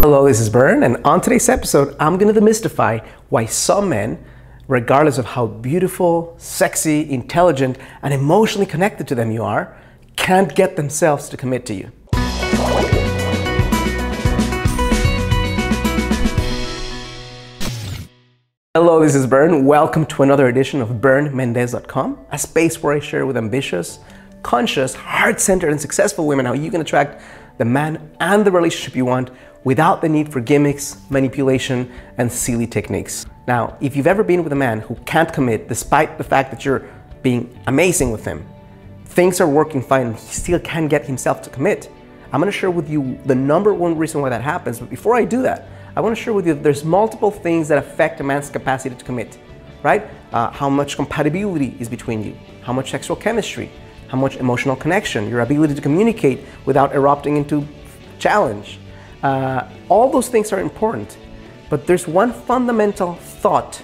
Hello, this is Bern, and on today's episode, I'm going to demystify why some men, regardless of how beautiful, sexy, intelligent, and emotionally connected to them you are, can't get themselves to commit to you. Hello, this is Bern. Welcome to another edition of BernMendez.com, a space where I share with ambitious, conscious, heart-centered, and successful women how you can attract the man and the relationship you want without the need for gimmicks, manipulation, and silly techniques. Now, if you've ever been with a man who can't commit despite the fact that you're being amazing with him, things are working fine and he still can't get himself to commit, I'm going to share with you the number one reason why that happens. But before I do that, I want to share with you that there's multiple things that affect a man's capacity to commit, right? How much compatibility is between you, how much sexual chemistry, how much emotional connection, your ability to communicate without erupting into challenge. All those things are important, but there's one fundamental thought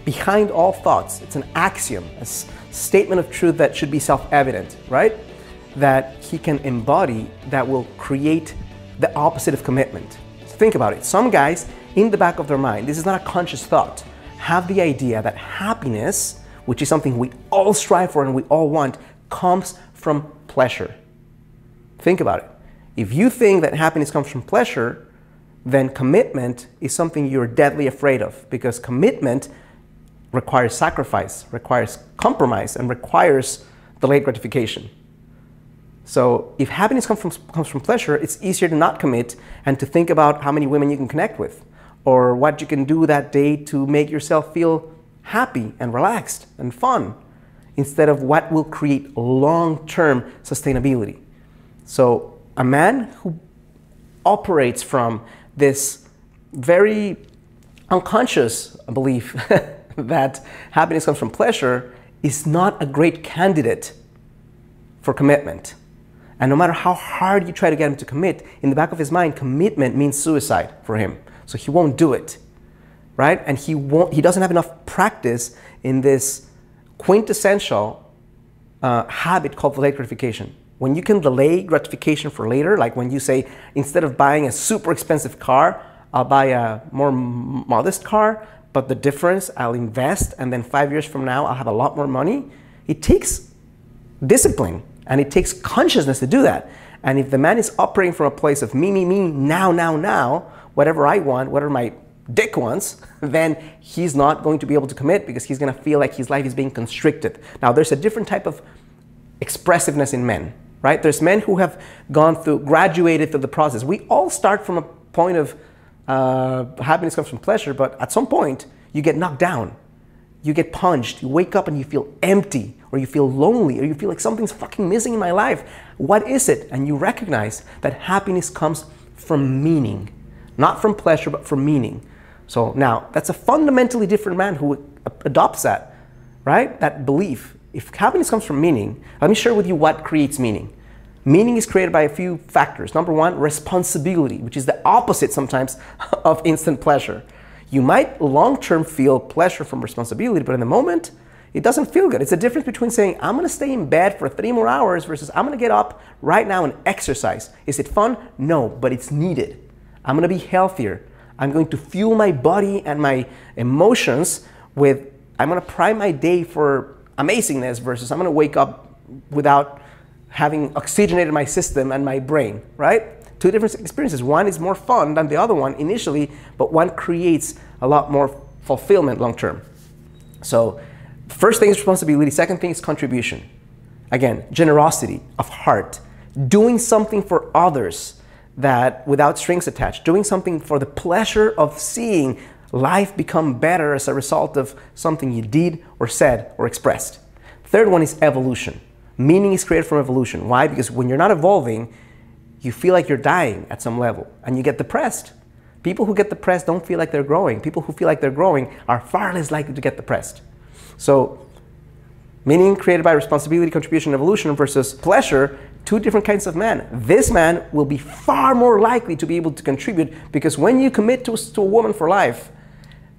behind all thoughts. It's an axiom, a statement of truth that should be self-evident, right? That he can embody that will create the opposite of commitment. So think about it. Some guys, in the back of their mind, this is not a conscious thought, have the idea that happiness, which is something we all strive for and we all want, comes from pleasure. Think about it. If you think that happiness comes from pleasure, then commitment is something you're deadly afraid of, because commitment requires sacrifice, requires compromise, and requires delayed gratification. So if happiness comes from pleasure, it's easier to not commit and to think about how many women you can connect with or what you can do that day to make yourself feel happy and relaxed and fun, instead of what will create long-term sustainability. So a man who operates from this very unconscious belief that happiness comes from pleasure is not a great candidate for commitment. And no matter how hard you try to get him to commit, in the back of his mind, commitment means suicide for him. So he won't do it, right? And he doesn't have enough practice in this quintessential habit called delayed gratification. When you can delay gratification for later, like when you say, instead of buying a super expensive car, I'll buy a more modest car, but the difference I'll invest, and then 5 years from now I'll have a lot more money. It takes discipline and it takes consciousness to do that. And if the man is operating from a place of me, now, whatever I want, whatever my dick wants, then he's not going to be able to commit, because he's going to feel like his life is being constricted. Now, there's a different type of expressiveness in men, right? There's men who have graduated through the process. We all start from a point of happiness comes from pleasure, but at some point you get knocked down, you get punched, you wake up and you feel empty, or you feel lonely, or you feel like something's fucking missing in my life. What is it? And you recognize that happiness comes from meaning, not from pleasure, but from meaning. So now that's a fundamentally different man who adopts that, right? That belief. If happiness comes from meaning, let me share with you what creates meaning. Meaning is created by a few factors. Number one, responsibility, which is the opposite sometimes of instant pleasure. You might long-term feel pleasure from responsibility, but in the moment, it doesn't feel good. It's a difference between saying, I'm going to stay in bed for 3 more hours versus I'm going to get up right now and exercise. Is it fun? No, but it's needed. I'm going to be healthier. I'm going to fuel my body and my emotions with, I'm going to prime my day for amazingness versus I'm going to wake up without having oxygenated my system and my brain, right? Two different experiences. One is more fun than the other one initially, but one creates a lot more fulfillment long term. So first thing is responsibility. Second thing is contribution. Again, generosity of heart. Doing something for others that without strings attached. Doing something for the pleasure of seeing life become better as a result of something you did or said or expressed. Third one is evolution. Meaning is created from evolution. Why? Because when you're not evolving, you feel like you're dying at some level and you get depressed. People who get depressed don't feel like they're growing. People who feel like they're growing are far less likely to get depressed. So meaning created by responsibility, contribution, evolution versus pleasure, two different kinds of men. This man will be far more likely to be able to contribute, because when you commit to a woman for life,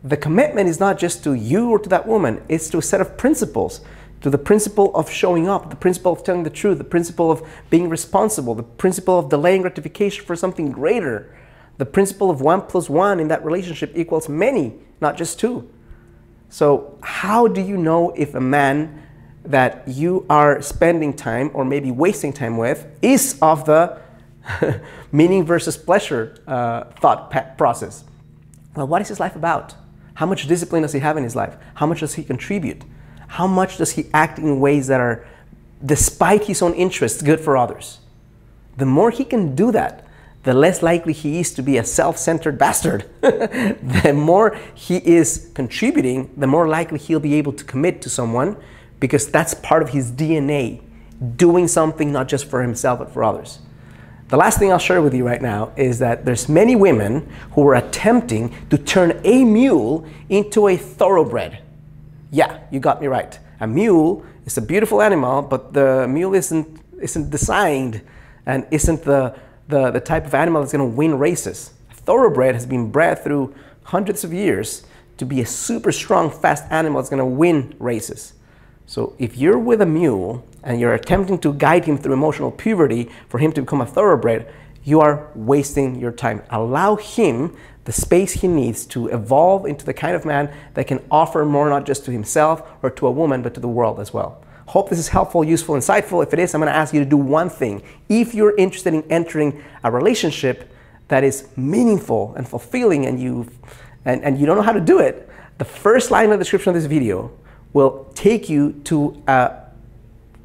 the commitment is not just to you or to that woman, it's to a set of principles, to the principle of showing up, the principle of telling the truth, the principle of being responsible, the principle of delaying gratification for something greater The principle of 1 + 1 in that relationship equals many, not just 2. So how do you know if a man that you are spending time or maybe wasting time with is of the meaning versus pleasure thought process? Well, what is his life about? How much discipline does he have in his life? How much does he contribute? How much does he act in ways that are, despite his own interests, good for others? The more he can do that, the less likely he is to be a self-centered bastard. The more he is contributing, the more likely he'll be able to commit to someone, because that's part of his DNA, doing something not just for himself but for others. The last thing I'll share with you right now is that there's many women who are attempting to turn a mule into a thoroughbred. Yeah, you got me right. A mule is a beautiful animal, but the mule isn't designed and isn't the type of animal that's going to win races. A thoroughbred has been bred through hundreds of years to be a super strong, fast animal that's going to win races. So if you're with a mule and you're attempting to guide him through emotional puberty for him to become a thoroughbred, you are wasting your time. Allow him the space he needs to evolve into the kind of man that can offer more, not just to himself or to a woman, but to the world as well. Hope this is helpful, useful, insightful. If it is, I'm going to ask you to do one thing. If you're interested in entering a relationship that is meaningful and fulfilling and you don't know how to do it, the first line in the description of this video will take you to a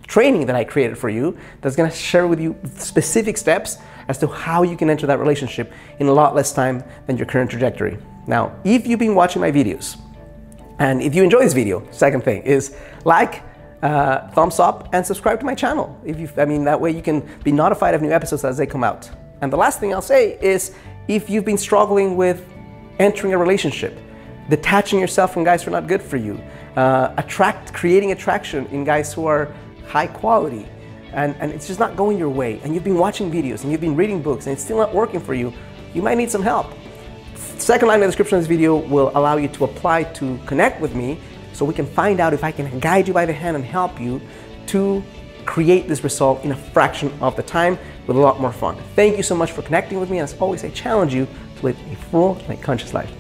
training that I created for you that's going to share with you specific steps as to how you can enter that relationship in a lot less time than your current trajectory. Now, if you've been watching my videos and if you enjoy this video, second thing is like, thumbs up, and subscribe to my channel. That way you can be notified of new episodes as they come out. And the last thing I'll say is, if you've been struggling with entering a relationship, detaching yourself from guys who are not good for you, creating attraction in guys who are high quality, and it's just not going your way, and you've been watching videos and you've been reading books and it's still not working for you, you might need some help. Second line in the description of this video will allow you to apply to connect with me so we can find out if I can guide you by the hand and help you to create this result in a fraction of the time with a lot more fun. Thank you so much for connecting with me, and as always, I challenge you to live a full and conscious life.